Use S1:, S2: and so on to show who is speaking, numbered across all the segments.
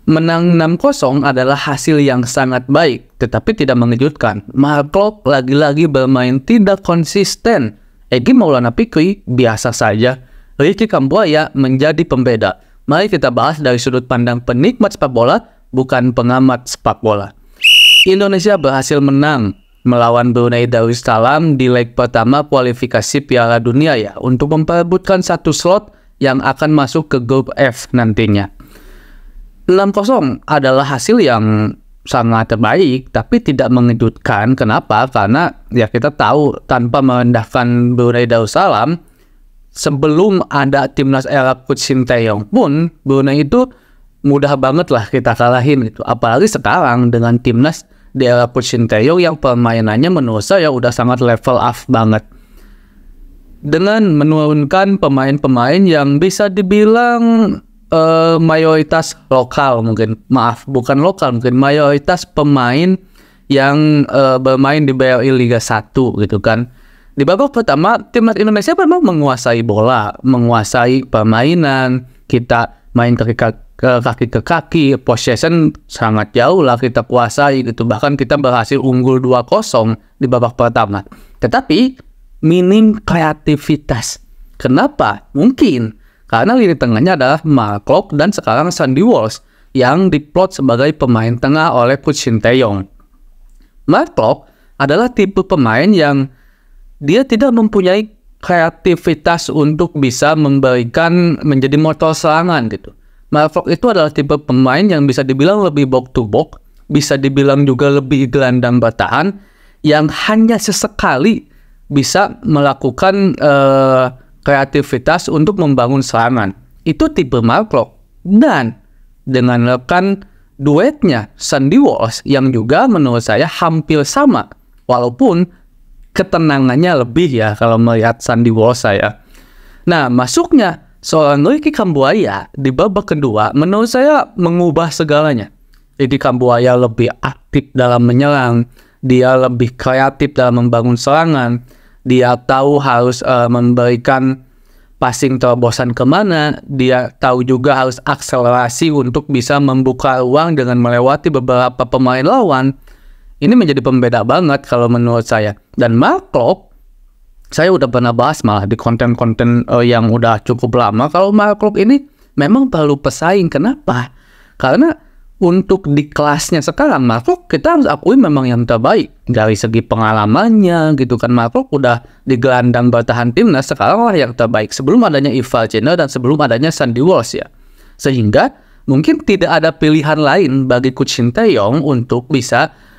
S1: Menang 6-0 adalah hasil yang sangat baik, tetapi tidak mengejutkan. Mark Klok lagi-lagi bermain tidak konsisten. Egy Maulana Fikri biasa saja. Ricky Kambuaya menjadi pembeda. Mari kita bahas dari sudut pandang penikmat sepak bola, bukan pengamat sepak bola. Indonesia berhasil menang melawan Brunei Darussalam di leg pertama kualifikasi Piala Dunia ya, untuk memperebutkan satu slot yang akan masuk ke grup F nantinya. 6-0 adalah hasil yang sangat terbaik, tapi tidak mengejutkan. Kenapa? Karena ya kita tahu tanpa merendahkan Brunei Darussalam, sebelum ada timnas era Coach Sinteyong pun Brunei itu mudah banget lah kita kalahin gitu. Apalagi sekarang dengan timnas di era Coach Sinteyong yang permainannya menurut saya udah sangat level up banget. Dengan menurunkan pemain-pemain yang bisa dibilang mayoritas lokal mungkin, mungkin mayoritas pemain yang bermain di BRI Liga 1 gitu kan. Di babak pertama timnas Indonesia memang menguasai bola, menguasai permainan, kita main kaki ke kaki, possession sangat jauh lah kita kuasai gitu, bahkan kita berhasil unggul 2-0 di babak pertama. Tetapi minim kreativitas. Kenapa? Mungkin karena lini tengahnya adalah Mark Klok dan sekarang Sandy Walsh yang diplot sebagai pemain tengah oleh Coach Sinteyong. Mark Klok adalah tipe pemain yang dia tidak mempunyai kreativitas untuk bisa memberikan menjadi motor serangan gitu. Mark Klok itu adalah tipe pemain yang bisa dibilang lebih box to box, bisa dibilang juga lebih gelandang bertahan, yang hanya sesekali bisa melakukan kreativitas untuk membangun serangan. Itu tipe Mark Klok. Dan dengan rekan duetnya Sandy Walsh yang juga menurut saya hampir sama, walaupun ketenangannya lebih ya kalau melihat Sandy Walsh saya. Nah, masuknya seorang Ricky Kambuaya di babak kedua menurut saya mengubah segalanya. Ricky Kambuaya lebih aktif dalam menyerang, dia lebih kreatif dalam membangun serangan, dia tahu harus memberikan passing terobosan kemana, dia tahu juga harus akselerasi untuk bisa membuka ruang dengan melewati beberapa pemain lawan. Ini menjadi pembeda banget kalau menurut saya. Dan Mark Klok, saya udah pernah bahas malah di konten-konten yang udah cukup lama, kalau Mark Klok ini memang perlu pesaing. Kenapa? Karena untuk di kelasnya sekarang, Mark Klok kita harus akui memang yang terbaik dari segi pengalamannya gitu kan. Mark Klok udah di gelandang bertahan timnas sekarang lah yang terbaik sebelum adanya Ivar Jenner dan sebelum adanya Sandy Walsh ya. Sehingga mungkin tidak ada pilihan lain bagi Coach Sinteyong untuk bisa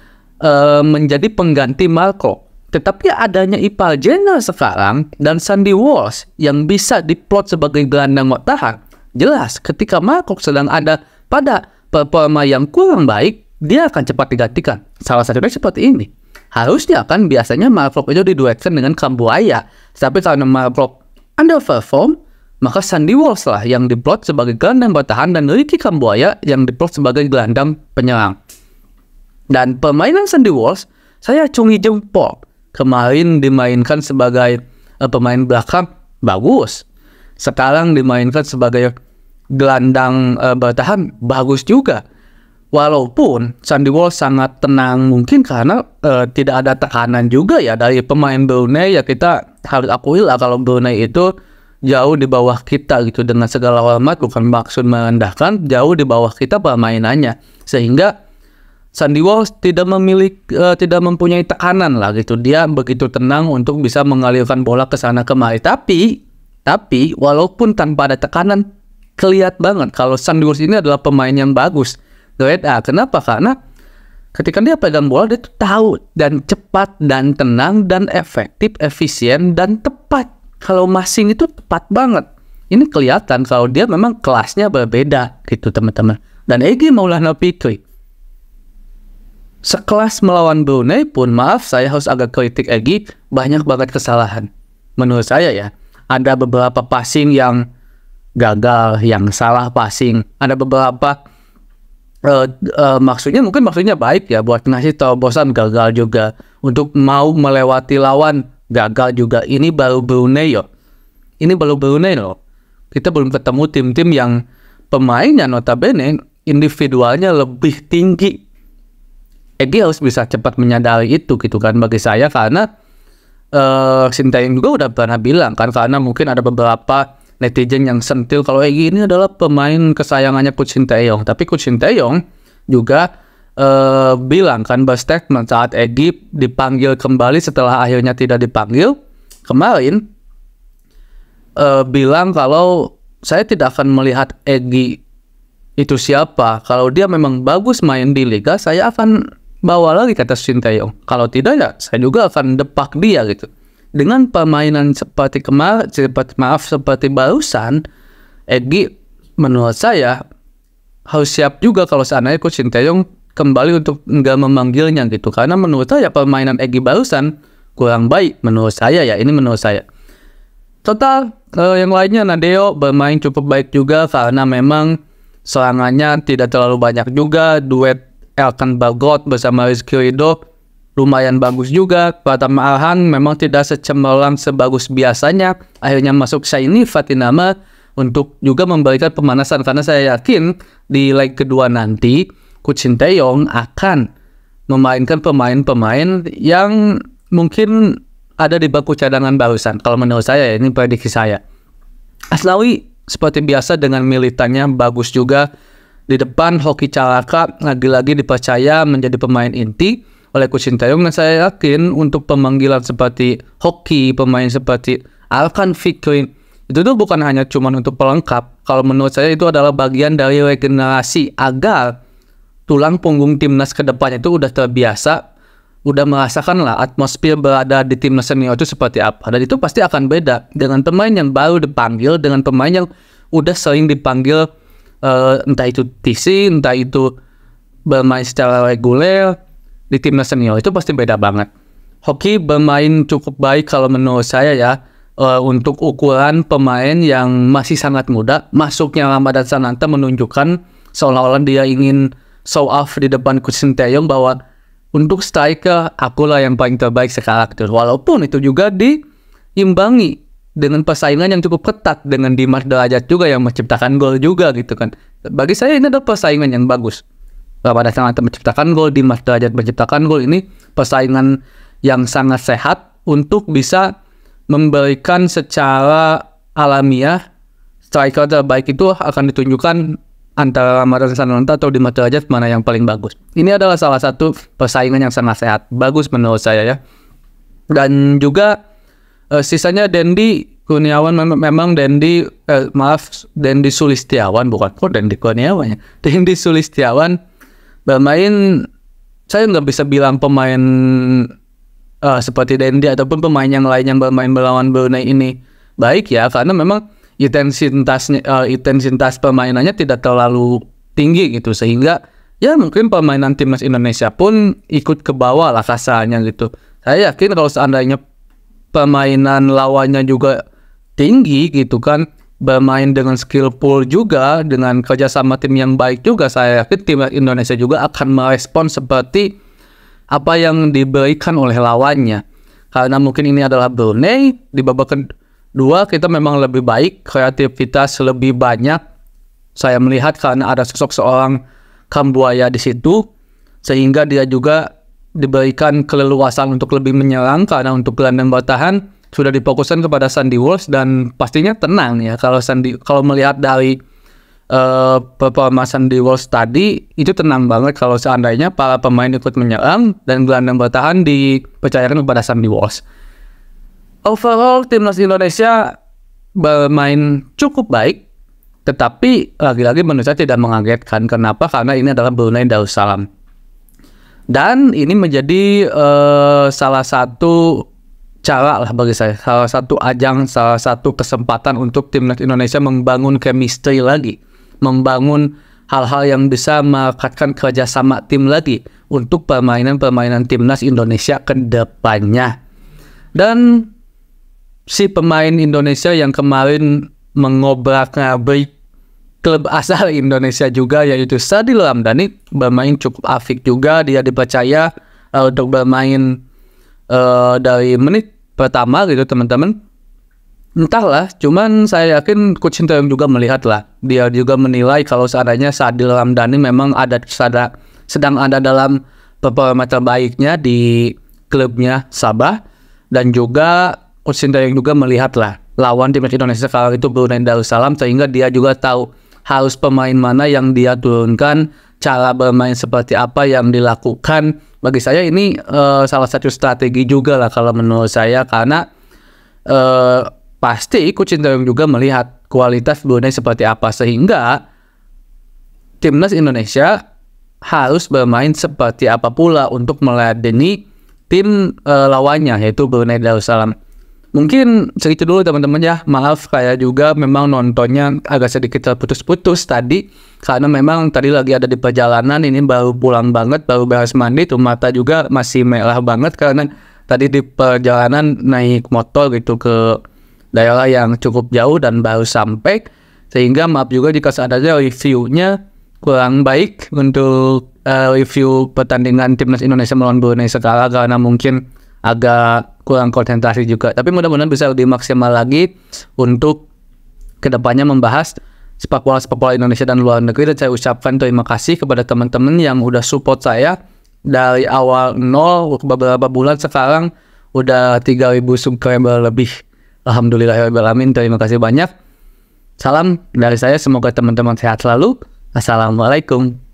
S1: menjadi pengganti Mark Klok. Tetapi adanya Ivar Jenner sekarang dan Sandy Walsh yang bisa diplot sebagai gelandang bertahan, jelas ketika Mark Klok sedang ada pada performa yang kurang baik, dia akan cepat digantikan. Salah satunya seperti ini. Harusnya kan biasanya Mark Klok itu diduetkan dengan Kambuaya. Tapi karena Mark Klok underperform, maka Sandy Walsh lah yang diplot sebagai gelandang bertahan dan Ricky Kambuaya yang diplot sebagai gelandang penyerang. Dan permainan Sandy Walsh, saya acungi jempol. Kemarin dimainkan sebagai pemain belakang, bagus. Sekarang dimainkan sebagai gelandang bertahan, bagus juga. Walaupun Sandy Walsh sangat tenang, mungkin karena tidak ada tekanan juga ya dari pemain Brunei. Ya kita harus akui lah kalau Brunei itu jauh di bawah kita gitu. Dengan segala hormat, bukan maksud merendahkan, jauh di bawah kita permainannya. Sehingga Sandy Walsh tidak mempunyai tekanan lah gitu. Dia begitu tenang untuk bisa mengalirkan bola ke sana kemari. Tapi walaupun tanpa ada tekanan, kelihatan banget kalau Sandy Walsh ini adalah pemain yang bagus. Grade A. Kenapa? Karena ketika dia pegang bola, dia tuh tahu dan cepat dan tenang dan efektif, efisien dan tepat. Kalau masing itu tepat banget. Ini kelihatan kalau dia memang kelasnya berbeda gitu teman-teman. Dan Egy Maulana Fikri sekelas melawan Brunei pun, maaf saya harus agak kritik Egy, banyak banget kesalahan. Menurut saya ya, ada beberapa passing yang gagal, yang salah passing. Ada beberapa maksudnya baik ya, buat ngasih terobosan gagal juga. Untuk mau melewati lawan gagal juga. Ini baru Brunei loh. Kita belum ketemu tim-tim yang pemainnya notabene individualnya lebih tinggi. Egy harus bisa cepat menyadari itu gitu kan bagi saya, karena Sintayong juga udah pernah bilang kan, karena mungkin ada beberapa netizen yang sentil kalau Egy ini adalah pemain kesayangannya Coach Sintayong. Tapi Coach Sintayong juga bilang kan, berstatement saat Egy dipanggil kembali setelah akhirnya tidak dipanggil kemarin, bilang kalau saya tidak akan melihat Egy itu siapa. Kalau dia memang bagus main di liga, saya akan bawa lagi kata Sintayong. Kalau tidak ya saya juga akan depak dia gitu. Dengan permainan seperti seperti barusan, Egy menurut saya harus siap juga kalau seandainya Coach Sintayong kembali untuk enggak memanggilnya gitu. Karena menurut saya permainan Egy barusan kurang baik menurut saya ya. Ini menurut saya. Total yang lainnya Nadeo bermain cukup baik juga, karena memang serangannya tidak terlalu banyak juga. Duet Elkan Bagot bersama Rizky Ridho lumayan bagus juga. Pratama Arhan memang tidak secemerlang sebagus biasanya. Akhirnya masuk Shaini Fatinama untuk juga memberikan pemanasan, karena saya yakin di leg kedua nanti Coach Sintayong akan memainkan pemain-pemain yang mungkin ada di bangku cadangan barusan. Kalau menurut saya, ini prediksi saya. Asnawi seperti biasa dengan militannya bagus juga. Di depan Hoki Caraka lagi-lagi dipercaya menjadi pemain inti oleh Coach Sintayong, dan saya yakin untuk pemanggilan seperti Hoki, pemain seperti Arkan Fikri, itu tuh bukan hanya cuma untuk pelengkap. Kalau menurut saya itu adalah bagian dari regenerasi agar tulang punggung timnas ke depannya itu udah terbiasa, udah merasakan lah atmosfer berada di timnas senior itu seperti apa. Dan itu pasti akan beda dengan pemain yang baru dipanggil dengan pemain yang udah sering dipanggil, entah itu TC, entah itu bermain secara reguler di timnas senior. Itu pasti beda banget. Hoki bermain cukup baik kalau menurut saya ya, untuk ukuran pemain yang masih sangat muda. Masuknya Ramadhan Sananta menunjukkan seolah-olah dia ingin show off di depan Coach Sintayong bahwa untuk striker akulah yang paling terbaik sekarang. Walaupun itu juga diimbangi dengan persaingan yang cukup ketat dengan Dimas Derajat juga yang menciptakan gol juga gitu kan. Bagi saya ini adalah persaingan yang bagus. Pada saat menciptakan gol, Dimas Derajat menciptakan gol, ini persaingan yang sangat sehat untuk bisa memberikan secara alamiah striker terbaik itu akan ditunjukkan antara Ramadhan Sananta atau Dimas Derajat mana yang paling bagus. Ini adalah salah satu persaingan yang sangat sehat, bagus menurut saya ya. Dan juga sisanya Dendi Kurniawan, memang Dendi Sulistiawan, bukan kok Dendi Kurniawan ya. Dendi Sulistiawan bermain, saya nggak bisa bilang pemain seperti Dendi ataupun pemain yang lain yang bermain melawan Brunei ini baik ya, karena memang intensitas permainannya tidak terlalu tinggi gitu, sehingga ya mungkin permainan timnas Indonesia pun ikut ke bawah lah kasarnya gitu. Saya yakin kalau seandainya permainan lawannya juga tinggi gitu kan, bermain dengan skillful juga, dengan kerjasama tim yang baik juga, saya yakin timnas Indonesia juga akan merespon seperti apa yang diberikan oleh lawannya. Karena mungkin ini adalah Brunei, di babak kedua kita memang lebih baik, kreativitas lebih banyak. Saya melihat karena ada sosok seorang Kambuaya di situ, sehingga dia juga diberikan keleluasan untuk lebih menyerang, karena untuk gelandang bertahan sudah difokuskan kepada Sandy Walsh, dan pastinya tenang ya kalau melihat dari performa Sandy Walsh tadi, itu tenang banget kalau seandainya para pemain ikut menyerang dan gelandang bertahan dipercayakan kepada Sandy Walsh. Overall timnas Indonesia bermain cukup baik, tetapi lagi-lagi menurut saya tidak mengagetkan. Kenapa? Karena ini adalah Brunei Darussalam. Dan ini menjadi salah satu cara lah bagi saya, salah satu ajang, salah satu kesempatan untuk timnas Indonesia membangun chemistry lagi, membangun hal-hal yang bisa merekatkan kerjasama tim lagi untuk permainan-permainan timnas Indonesia ke depannya. Dan si pemain Indonesia yang kemarin mengobrak-ngabrik klub asal Indonesia juga, yaitu Sadil Ramdhani, bermain cukup apik juga. Dia dipercaya untuk bermain dari menit pertama gitu teman-teman. Entahlah, cuman saya yakin Coach Sinteyong juga melihat lah. Dia juga menilai kalau seandainya Sadil Ramdhani memang sedang ada dalam performa terbaiknya di klubnya Sabah, dan juga Coach Sinteyong juga melihat lah lawan timnas Indonesia sekarang itu Brunei Darussalam, sehingga dia juga tahu harus pemain mana yang dia turunkan, cara bermain seperti apa yang dilakukan. Bagi saya ini salah satu strategi juga lah kalau menurut saya, karena pasti Coach Sinteyong juga melihat kualitas Brunei seperti apa, sehingga timnas Indonesia harus bermain seperti apa pula untuk meladeni tim lawannya, yaitu Brunei Darussalam. Mungkin segitu dulu teman-teman ya. Maaf, kayak juga memang nontonnya agak sedikit terputus-putus tadi, karena memang tadi lagi ada di perjalanan, ini baru pulang banget, baru beres mandi, tuh mata juga masih merah banget karena tadi di perjalanan naik motor gitu ke daerah yang cukup jauh dan baru sampai, sehingga maaf juga jika seandainya reviewnya kurang baik untuk review pertandingan timnas Indonesia melawan Brunei sekarang, karena mungkin agak kurang konsentrasi juga. Tapi mudah-mudahan bisa lebih maksimal lagi untuk kedepannya membahas sepak bola Indonesia dan luar negeri. Dan saya ucapkan terima kasih kepada teman-teman yang udah support saya dari awal nol beberapa bulan, sekarang udah 3.000 subscriber lebih. Alhamdulillahirrahmanirrahim, terima kasih banyak. Salam dari saya, semoga teman-teman sehat selalu. Assalamualaikum.